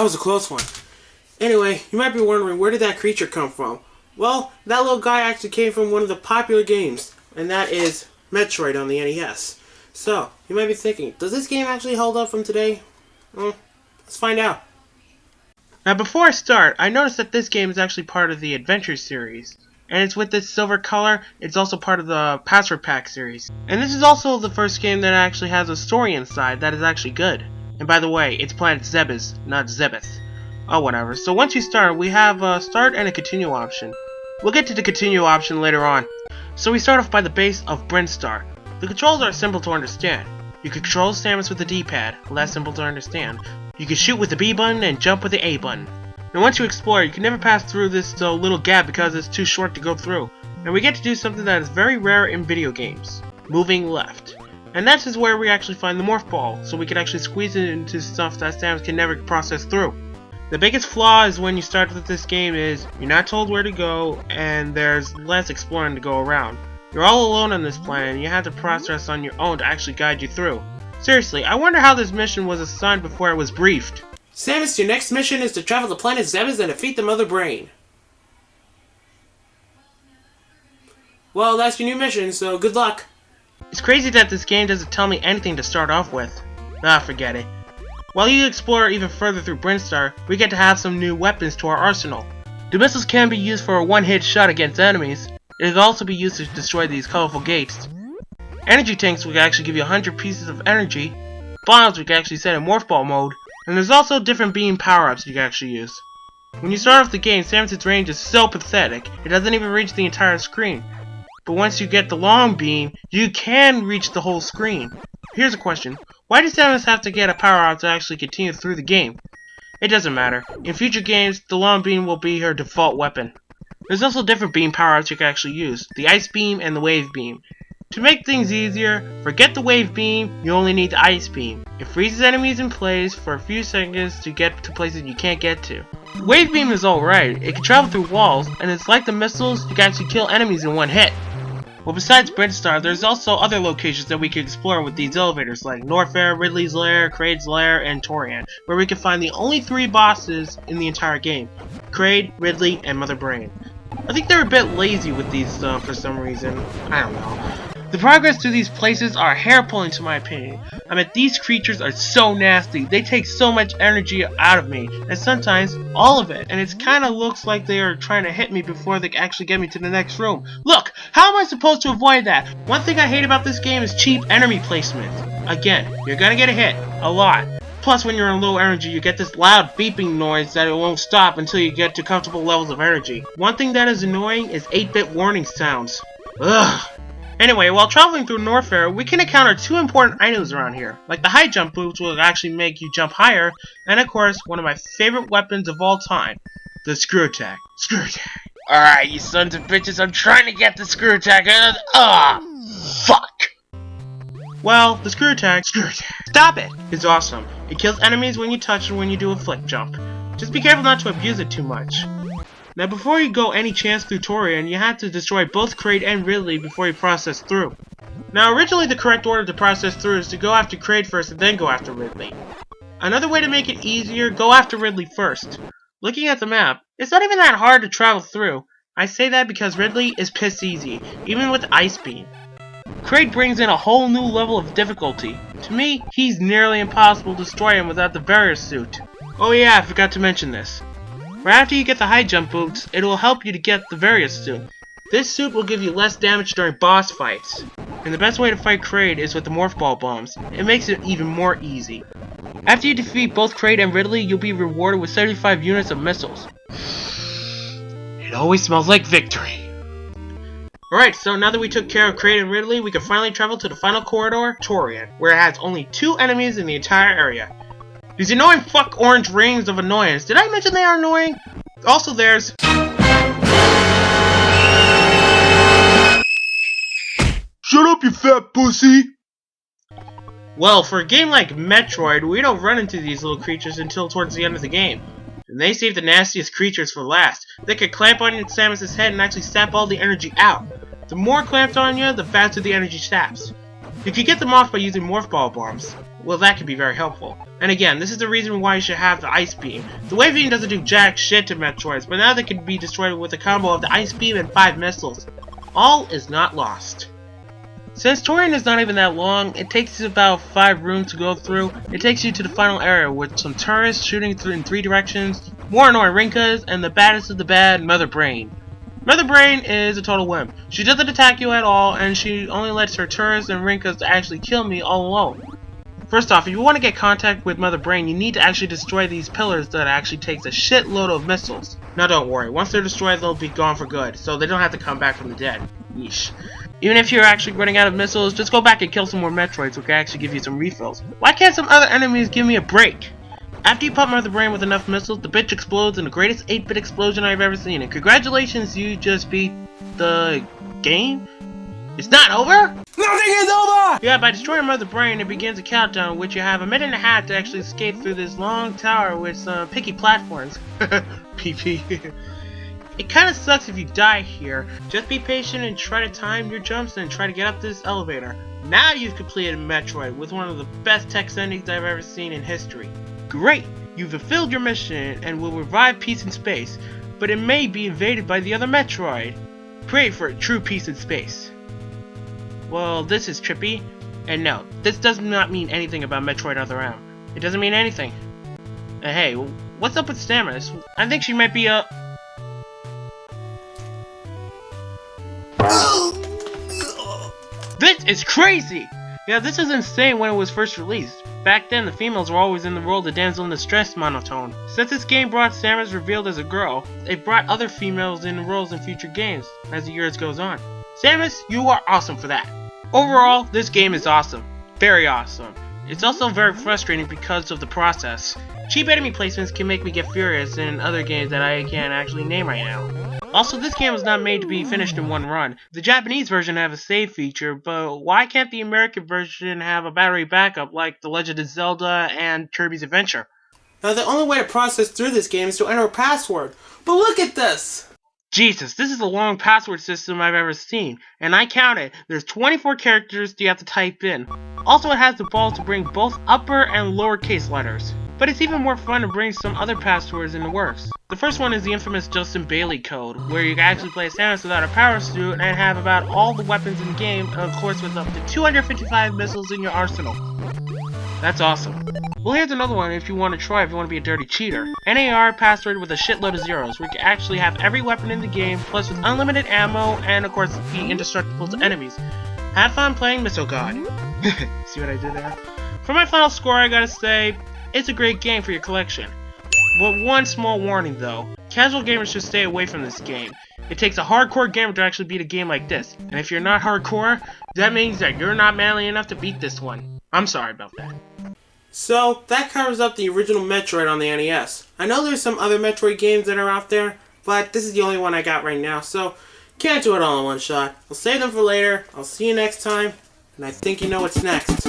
that was a close one. Anyway, you might be wondering, where did that creature come from? Well, that little guy actually came from one of the popular games, and that is Metroid on the NES. So, you might be thinking, does this game actually hold up from today? Well, let's find out. Now before I start, I noticed that this game is actually part of the Adventure series. And it's with this silver color, it's also part of the Password Pack series. And this is also the first game that actually has a story inside that is actually good. And by the way, it's Planet Zebes, not Zebeth. Oh, whatever. So once you start, we have a start and a continue option. We'll get to the continue option later on. So we start off by the base of Brinstar. The controls are simple to understand. You can control Samus with the D-pad, less simple to understand. You can shoot with the B button and jump with the A button. Now once you explore, you can never pass through this little gap because it's too short to go through. And we get to do something that is very rare in video games. Moving left. And that is where we actually find the Morph Ball, so we can actually squeeze it into stuff that Samus can never process through. The biggest flaw is when you start with this game is, you're not told where to go, and there's less exploring to go around. You're all alone on this planet, and you have to process on your own to actually guide you through. Seriously, I wonder how this mission was assigned before it was briefed. Samus, your next mission is to travel to planet Zebes and defeat the Mother Brain. Well, that's your new mission, so good luck. It's crazy that this game doesn't tell me anything to start off with. Ah, forget it. While you explore even further through Brinstar, we get to have some new weapons to our arsenal. The missiles can be used for a one-hit shot against enemies. It can also be used to destroy these colorful gates. Energy tanks will actually give you 100 pieces of energy. Bombs we can actually set in Morph Ball mode. And there's also different beam power-ups you can actually use. When you start off the game, Samus' range is so pathetic, it doesn't even reach the entire screen. But once you get the long beam, you can reach the whole screen. Here's a question. Why does Samus have to get a power-up to actually continue through the game? It doesn't matter. In future games, the long beam will be her default weapon. There's also different beam power-ups you can actually use. The Ice Beam and the Wave Beam. To make things easier, forget the Wave Beam, you only need the Ice Beam. It freezes enemies in place for a few seconds to get to places you can't get to. The Wave Beam is alright, it can travel through walls, and it's like the missiles, you can actually kill enemies in one hit. Well, besides Brinstar, there's also other locations that we can explore with these elevators, like Norfair, Ridley's Lair, Kraid's Lair, and Torian, where we can find the only 3 bosses in the entire game. Kraid, Ridley, and Mother Brain. I think they're a bit lazy with these for some reason. I don't know. The progress to these places are hair-pulling to my opinion. I mean, these creatures are so nasty. They take so much energy out of me, and sometimes all of it. And it kind of looks like they are trying to hit me before they actually get me to the next room. Look, how am I supposed to avoid that? One thing I hate about this game is cheap enemy placement. Again, you're gonna get a hit, a lot. Plus, when you're on low energy, you get this loud beeping noise that it won't stop until you get to comfortable levels of energy. One thing that is annoying is 8-bit warning sounds. Ugh. Anyway, while traveling through Norfair, we can encounter 2 important items around here, like the high jump boots will actually make you jump higher, and of course, one of my favorite weapons of all time, the screw attack. Screw attack. Alright, you sons of bitches, I'm trying to get the screw attack, and fuck! Well, the screw attack, stop it, is awesome. It kills enemies when you touch and when you do a flick jump. Just be careful not to abuse it too much. Now before you go any chance through Torian, you have to destroy both Kraid and Ridley before you process through. Now originally the correct order to process through is to go after Kraid first and then go after Ridley. Another way to make it easier, go after Ridley first. Looking at the map, it's not even that hard to travel through. I say that because Ridley is piss easy, even with Ice Beam. Kraid brings in a whole new level of difficulty. To me, he's nearly impossible to destroy him without the barrier suit. Oh yeah, I forgot to mention this. Right after you get the high jump boots, it will help you to get the Various suit. This suit will give you less damage during boss fights. And the best way to fight Kraid is with the Morph Ball bombs. It makes it even more easy. After you defeat both Kraid and Ridley, you'll be rewarded with 75 units of missiles. It always smells like victory. Alright, so now that we took care of Kraid and Ridley, we can finally travel to the final corridor, Torian, where it has only 2 enemies in the entire area. These annoying fuck orange rings of annoyance. Did I mention they are annoying? Also there's... Shut up, you fat pussy! Well, for a game like Metroid, we don't run into these little creatures until towards the end of the game. And they save the nastiest creatures for last. They can clamp on Samus' head and actually sap all the energy out. The more clamped on you, the faster the energy saps. You can get them off by using Morph Ball bombs. well, that could be very helpful. And again, this is the reason why you should have the Ice Beam. The Wave Beam doesn't do jack shit to Metroids, but now they can be destroyed with a combo of the Ice Beam and 5 missiles. All is not lost. Since touring is not even that long, it takes about 5 rooms to go through. It takes you to the final area with some tourists shooting in 3 directions, more annoying Rinkas, and the baddest of the bad, Mother Brain. Mother Brain is a total wimp. She doesn't attack you at all, and she only lets her tourists and Rinkas to actually kill me all alone. First off, if you want to get contact with Mother Brain, you need to actually destroy these pillars that actually takes a shitload of missiles. Now don't worry, once they're destroyed they'll be gone for good, so they don't have to come back from the dead. Yeesh. Even if you're actually running out of missiles, just go back and kill some more Metroids who can actually give you some refills. Why can't some other enemies give me a break? After you pump Mother Brain with enough missiles, the bitch explodes in the greatest 8-bit explosion I've ever seen, and congratulations, you just beat the game? It's not over? Nothing is over! Yeah, by destroying Mother Brain, it begins a countdown, which you have a minute and a half to actually escape through this long tower with some picky platforms. PP. It kinda sucks if you die here. Just be patient and try to time your jumps and try to get up this elevator. Now you've completed Metroid with one of the best text endings I've ever seen in history. Great! You've fulfilled your mission and will revive peace in space, but it may be invaded by the other Metroid. Pray for a true peace in space. Well, this is trippy. And no, this does not mean anything about Metroid Other M. It doesn't mean anything. Hey, what's up with Samus? I think she might be a... This is crazy! Yeah, this is insane when it was first released. Back then, the females were always in the role of the damsel in distress monotone. Since this game brought Samus revealed as a girl, it brought other females in roles in future games as the years goes on. Samus, you are awesome for that. Overall, this game is awesome. Very awesome. It's also very frustrating because of the process. Cheap enemy placements can make me get furious in other games that I can't actually name right now. Also, this game was not made to be finished in one run. The Japanese version have a save feature, but why can't the American version have a battery backup like The Legend of Zelda and Kirby's Adventure? Now, the only way to process through this game is to enter a password. But look at this! Jesus, this is the long password system I've ever seen, and I counted. There's 24 characters you have to type in. Also, it has the balls to bring both upper and lowercase letters. But it's even more fun to bring some other passwords in the works. The first one is the infamous Justin Bailey code, where you can actually play Samus without a power suit and have about all the weapons in the game, and of course with up to 255 missiles in your arsenal. That's awesome. Well, here's another one if you want to try if you want to be a dirty cheater. NAR password with a shitload of zeros, where you can actually have every weapon in the game, plus with unlimited ammo, and of course be indestructible to enemies. Have fun playing Missile God. See what I did there? For my final score, I gotta say, it's a great game for your collection. But one small warning though, casual gamers should stay away from this game. It takes a hardcore gamer to actually beat a game like this, and if you're not hardcore, that means that you're not manly enough to beat this one. I'm sorry about that. So, that covers up the original Metroid on the NES. I know there's some other Metroid games that are out there, but this is the only one I got right now, so can't do it all in one shot. I'll save them for later, I'll see you next time, and I think you know what's next.